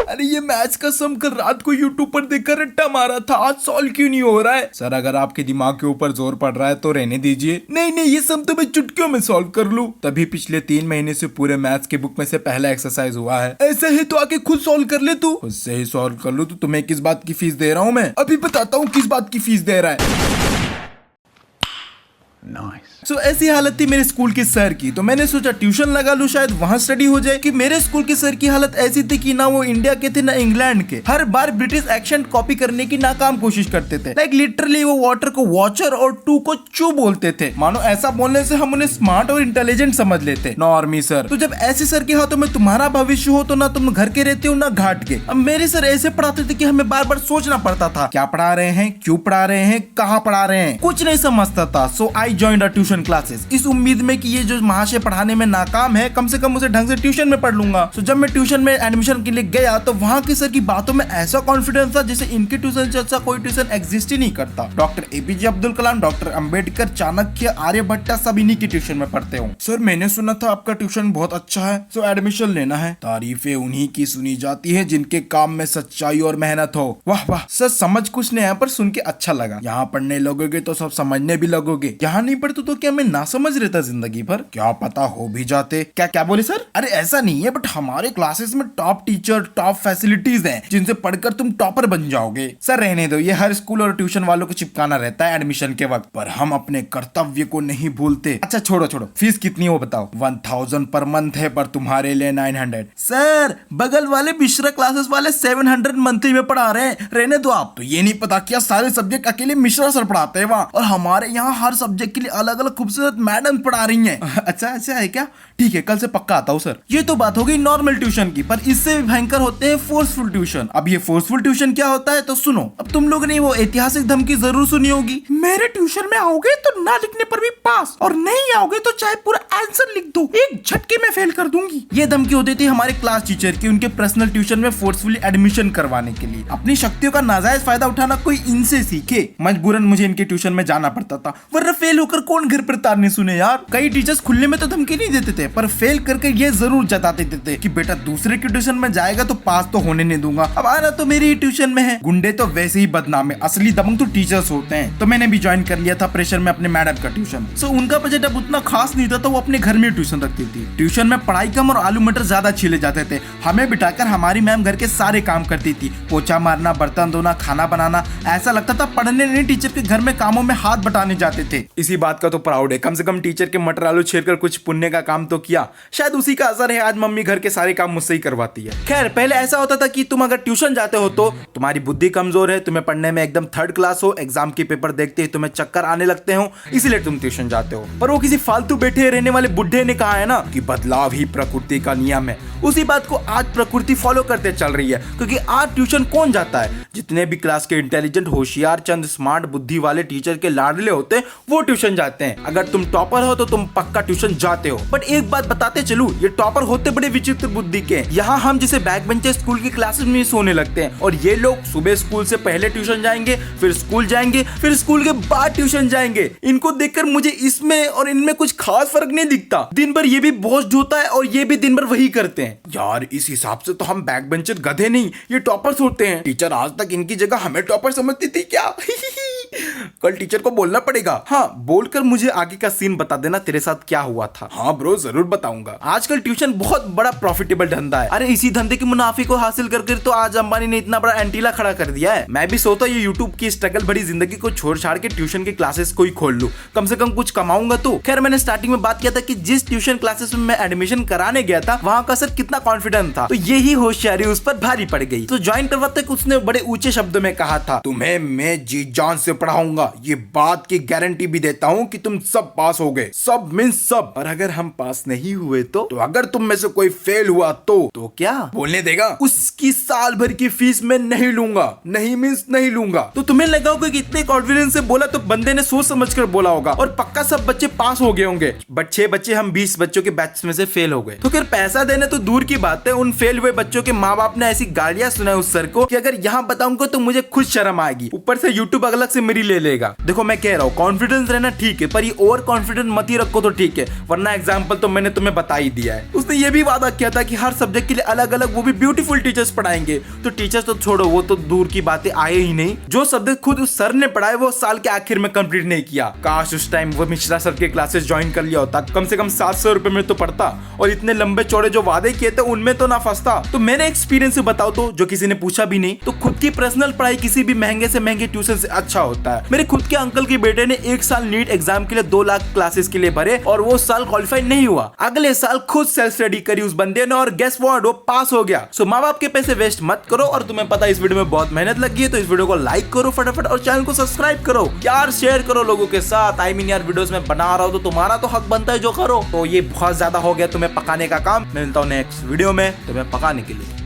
अरे ये मैथ्स का सम कल रात को यूट्यूब पर देखकर रट्टा मारा था, आज सॉल्व क्यों नहीं हो रहा है? सर अगर आपके दिमाग के ऊपर जोर पड़ रहा है तो रहने दीजिए। नहीं नहीं, ये सम तो मैं चुटकियों में सॉल्व कर लूं। तभी पिछले 3 महीने से पूरे मैथ्स के बुक में से पहला एक्सरसाइज हुआ है। ऐसा है तो आके खुद सॉल्व कर ले तू। खुद से ही सॉल्व कर लूं तो तुम्हें किस बात की फीस दे रहा हूँ मैं? अभी बताता हूँ किस बात की फीस दे रहा है। ऐसी हालत थी मेरे स्कूल के सर की, तो मैंने सोचा ट्यूशन लगा लूं, शायद वहां स्टडी हो जाए। कि मेरे स्कूल के सर की हालत ऐसी थी कि ना वो इंडिया के थे ना इंग्लैंड के, हर बार ब्रिटिश एक्सेंट कॉपी करने की नाकाम कोशिश करते थे। लाइक लिटरली वो वाटर को वॉचर और टू को चू बोलते थे, मानो ऐसा बोलने से हम उन्हें स्मार्ट और इंटेलिजेंट समझ लेते। नॉर्मी सर, तो जब ऐसे सर के हाथों में तुम्हारा भविष्य हो तो ना तुम घर के रहते हो ना घाट के। अब मेरे सर ऐसे पढ़ाते थे कि हमें बार बार सोचना पड़ता था क्या पढ़ा रहे हैं, क्यों पढ़ा रहे हैं, कहाँ पढ़ा रहे हैं, कुछ नहीं समझता था। So I joined a tuition classes, इस उम्मीद में कि ये जो महाशय पढ़ाने में नाकाम है कम से कम उसे ढंग से ट्यूशन में पढ़ लूंगा। तो जब मैं ट्यूशन में एडमिशन के लिए गया तो वहाँ के सर की बातों में ऐसा कॉन्फिडेंस था जैसे इनके ट्यूशन से अच्छा कोई ट्यूशन एग्जिस्ट ही नहीं करता। Doctor APJ Abdul Kalam, doctor Ambedkar, Chanakya, Aryabhata सब इन्हीं की ट्यूशन में पढ़ते हो। सर मैंने सुना था आपका ट्यूशन बहुत अच्छा है, तो एडमिशन लेना है। तारीफें उन्हीं की सुनी जाती है जिनके काम में सच्चाई और मेहनत हो। वाह वाह सर, समझ कुछ नहीं है पर सुन के अच्छा लगा। यहाँ पढ़ने लगोगे तो सब समझने भी लगोगे, यहाँ नहीं पढ़ते तो क्या मैं ना समझ रहता जिंदगी भर? क्या पता हो भी जाते। क्या क्या बोले सर? अरे ऐसा नहीं है, बट हमारे क्लासेस में टॉप टीचर, टॉप फैसिलिटीज हैं जिनसे पढ़कर तुम टॉपर बन जाओगे। सर रहने दो, ये हर स्कूल और ट्यूशन वालों को चिपकाना रहता है एडमिशन के वक्त, पर हम अपने कर्तव्य को नहीं भूलते। अच्छा छोड़ो छोड़ो, फीस कितनी हो बताओ? 1000 पर मंथ है, पर तुम्हारे लिए 900। सर बगल वाले मिश्रा क्लासेस वाले 700 मंथली में पढ़ा रहे हैं, रहने दो आप। तो ये नहीं पता क्या सारे सब्जेक्ट अकेले मिश्रा सर पढ़ाते हैं वहाँ, और हमारे यहाँ हर सब्जेक्ट के लिए अलग अलग खूबसूरत मैडम पढ़ा रही हैं। अच्छा अच्छा है क्या? ठीक है, कल से पक्का आता हूँ सर। ये तो बात हो गई नॉर्मल ट्यूशन की, पर इससे भी भयंकर होते हैं फोर्सफुल ट्यूशन। अब ये फोर्सफुल ट्यूशन क्या होता है तो सुनो। अब तुम लोग ने वो ऐतिहासिक धमकी जरूर सुनी होगी, मेरे ट्यूशन में आओगे तो ना लिखने पर भी पास, और नहीं आओगे तो चाहे पूरा आंसर लिख दो, एक झटके में फेल कर दूंगी। ये धमकी होती थी हमारे क्लास टीचर की, उनके पर्सनल ट्यूशन में फोर्सफुली एडमिशन करवाने के लिए। अपनी शक्तियों का नाजायज फायदा उठाना कोई इनसे सीखे। मजबूरन मुझे इनके ट्यूशन में जाना पड़ता था, वरना फेल होकर कौन घर पर तारने सुने यार। कई टीचर्स खुले में तो धमकी नहीं देते थे, पर फेल करके ये जरूर जताते थे कि बेटा दूसरे की ट्यूशन में जाएगा तो पास तो होने नहीं दूंगा, अब आना तो मेरी ही ट्यूशन में है। गुंडे तो वैसे ही बदनाम है, असली दबंग तो टीचर्स होते हैं। तो मैंने भी ज्वाइन कर लिया था प्रेशर में अपने मैडम का ट्यूशन। सो उनका बजट अब उतना खास नहीं था, तो वो अपने घर में ट्यूशन रखती थी। ट्यूशन में पढ़ाई कम और आलू मटर ज्यादा छीले जाते थे। हमें बिठाकर हमारी मैम घर के सारे काम करती थी, पोछा मारना, बर्तन धोना, खाना बनाना। ऐसा लगता था पढ़ने नहीं, टीचर के घर में कामों में हाथ बटाने जाते थे। इसी बात का तो प्राउड है, कम से कम टीचर के मटर आलू छीलकर कुछ पुण्य का काम तो किया। शायद उसी का असर है, आज मम्मी घर के सारे काम मुझसे ही करवाती है। खैर पहले ऐसा होता था कि तुम अगर ट्यूशन जाते हो तो तुम्हारी बुद्धि कमजोर है, तुम्हें पढ़ने में एकदम थर्ड क्लास हो, एग्जाम के पेपर देखते ही तुम्हें चक्कर आने लगते हो, इसीलिए तुम ट्यूशन जाते हो। पर वो किसी फालतू बैठे रहने वाले बुढ़े ने कहा है ना कि बदलाव ही प्रकृति का नियम है। उसी बात को आज प्रकृति फॉलो करते चल रही है, क्योंकि आज ट्यूशन कौन जाता है? जितने भी क्लास के इंटेलिजेंट, होशियार, चंद स्मार्ट बुद्धि वाले टीचर के लाडले होते हैं वो ट्यूशन जाते हैं। अगर तुम टॉपर हो तो तुम पक्का ट्यूशन जाते हो। बट एक बात बताते चलूं, ये टॉपर होते बड़े विचित्र बुद्धि के। यहाँ हम जैसे बैक बेंचर स्कूल की क्लासेस में सोने लगते हैं, और ये लोग सुबह स्कूल से पहले ट्यूशन जाएंगे, फिर स्कूल जाएंगे, फिर स्कूल के बाद ट्यूशन जाएंगे। इनको देखकर मुझे इसमें और इनमें कुछ खास फर्क नहीं दिखता। दिन भर ये भी बोझ ढोता है और ये भी दिन भर वही करते हैं। यार इस हिसाब से तो हम बैक बेंचर गधे नहीं, ये टॉपर्स होते हैं। टीचर आज तक इनकी जगह हमें टॉपर समझती थी क्या? कल टीचर को बोलना पड़ेगा। हाँ, बोलकर मुझे आगे का सीन बता देना तेरे साथ क्या हुआ था। हाँ ब्रो, जरूर बताऊंगा। आजकल ट्यूशन बहुत बड़ा प्रॉफिटेबल धंधा है। अरे इसी धंधे के मुनाफे को हासिल करके तो आज अंबानी ने इतना बड़ा एंटीला खड़ा कर दिया है। मैं भी सोचता ये यूट्यूब की स्ट्रगल भरी जिंदगी को छोड़ छाड़ के ट्यूशन की क्लासेस को ही खोल लूं, कम से कम कुछ कमाऊंगा तो। खैर मैंने स्टार्टिंग में बात किया था कि जिस ट्यूशन क्लासेस में मैं एडमिशन कराने गया था वहाँ का सर कितना कॉन्फिडेंट था, तो यही होशियारी उस पर भारी पड़ गई। तो ज्वाइन करवाते उसने बड़े ऊंचे शब्दों में कहा था, तुम्हें मैं जी जान से पढ़ाऊंगा, ये बात की गारंटी भी देता हूँ कि तुम सब पास हो गए। सब मींस सब। और अगर हम पास नहीं हुए तो अगर तुम में से कोई फेल हुआ तो क्या बोलने देगा? उसकी साल भर की फीस मैं नहीं लूंगा। नहीं मींस नहीं लूंगा। तो तुम्हें लगा होगा कि इतने कॉन्फिडेंस से बोला तो बंदे ने सोच समझ कर बोला होगा, और पक्का सब बच्चे पास हो गए होंगे। बट 6 बच्चे हम 20 बच्चों के बैच में से फेल हो गए। तो फिर पैसा देने तो दूर की बात है, उन फेल हुए बच्चों के माँ बाप ने ऐसी गालियां सुनाई उस सर को कि अगर यहाँ बताऊंगा तो मुझे खुद शर्म आएगी, ऊपर से यूट्यूब अलग से मेरी ले लेगा। मिलेगा। देखो मैं कह रहा हूँ कॉन्फिडेंस रहना ठीक है, पर ये ओवर कॉन्फिडेंस मत ही रखो तो ठीक है, वरना एग्जाम्पल तो मैंने तुम्हें बता ही दिया है। उसने ये भी वादा किया था कि हर सब्जेक्ट के लिए अलग अलग वो भी ब्यूटीफुल टीचर्स पढ़ाएंगे। तो टीचर्स तो छोड़ो, वो तो दूर की बातें आए ही नहीं, जो सब्जेक्ट खुद उस सर ने पढ़ाए वो साल के आखिर में कंप्लीट नहीं किया। काश उस टाइम वो मिश्रा सर के क्लासेस ज्वाइन कर लिया होता, कम से कम 700 रुपए में तो पढ़ता और इतने लंबे चौड़े जो वादे किए थे उनमें तो ना फंसता। तो मैंने एक्सपीरियंस से बताओ तो, जो किसी ने पूछा भी नहीं, तो खुद की पर्सनल पढ़ाई किसी भी महंगे से महंगे ट्यूशन से अच्छा होता है। मेरे खुद के अंकल के बेटे ने एक साल नीट एग्जाम के लिए 2 लाख क्लासेस के लिए भरे और वो साल क्वालिफाई नहीं हुआ। अगले साल खुद सेल्फ स्टडी करी उस बंदे ने और गेस व्हाट, वो पास हो गया। सो माँ बाप के पैसे वेस्ट मत करो, और तुम्हें पता है इस वीडियो में बहुत मेहनत लगी है तो इस वीडियो को लाइक करो फटाफट और चैनल को सब्सक्राइब करो यार, शेयर करो लोगों के साथ। आई मीन यार वीडियोस में बना रहा हूं तो तुम्हारा तो हक बनता है जो करो। तो ये बहुत ज्यादा हो गया तुम्हें पकाने का काम। मैं मिलता हूं नेक्स्ट वीडियो में तुम्हें पकाने के लिए।